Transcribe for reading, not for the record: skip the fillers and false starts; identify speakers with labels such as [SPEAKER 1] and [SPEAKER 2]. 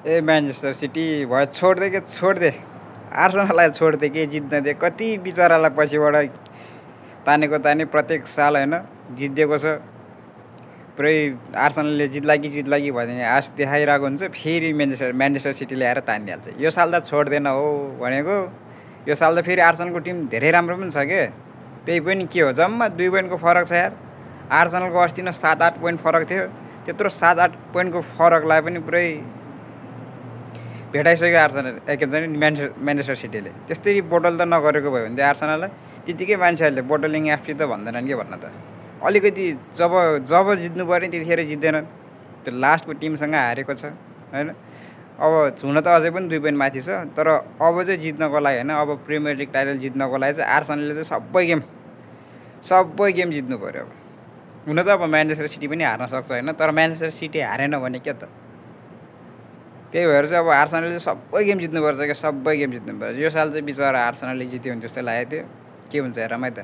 [SPEAKER 1] ए Manchester city भयो छोडिदिए आर्सेनललाई छोडिदिए के जित्न दिए कति बिचरालाई पछिबाट ताने प्रत्येक साल होइन जितिदिएको छ पुरै आर्सेनलले जित्ला कि भने आश देखाइरहेको हुन्छ फेरि म्यान्चेस्टर सिटीले आएर तानिदिइहाल्छ यो साल त छोड्दैन हो भनेको यो साल त फेरि आर्सेनलको टिम धेरै राम्रो पनि छ के त्यही पनि के हो जम्मा 2 पोइन्टको फरक छ यार आर्सेनलको अस्ति न 7-8 पोइन्ट फरक थियो त्यत्रो 7-8 पोइन्टको फरकलाई पनि पुरै भेटाइसक्यो आर्सेनल के भन्छ नि म्यान्चेस्टर सिटीले त्यस्तै बोटल त नगरेको भयो भने चाहिँ आर्सेनललाई त्यतिकै मान्छेहरूले बोटलिङ एफटी त भन्दैनन् के भन्न त अलिकति जब जित्नु पऱ्यो त्यतिखेर जित्दैनन् त्यो लास्टको टिमसँग हारेको छ होइन अब हुन त अझै पनि 2 पोइन्ट माथि छ तर अब चाहिँ जित्नको लागि होइन अब प्रिमियर लिग टाइटल जित्नको लागि चाहिँ आर्सेनलले चाहिँ सबै गेम जित्नु पऱ्यो अब हुन त अब म्यान्चेस्टर सिटी पनि हार्न सक्छ होइन तर म्यान्चेस्टर सिटी हारेन भने के त त्यही भएर चाहिँ अब आर्सेनलले सबै गेम जित्नुपर्छ क्या सबै गेम जित्नुपर्छ यो साल चाहिँ बिचरा आर्सेनलले जित्यो भने जस्तो लागेको थियो के हुन्छ हेरौँ है त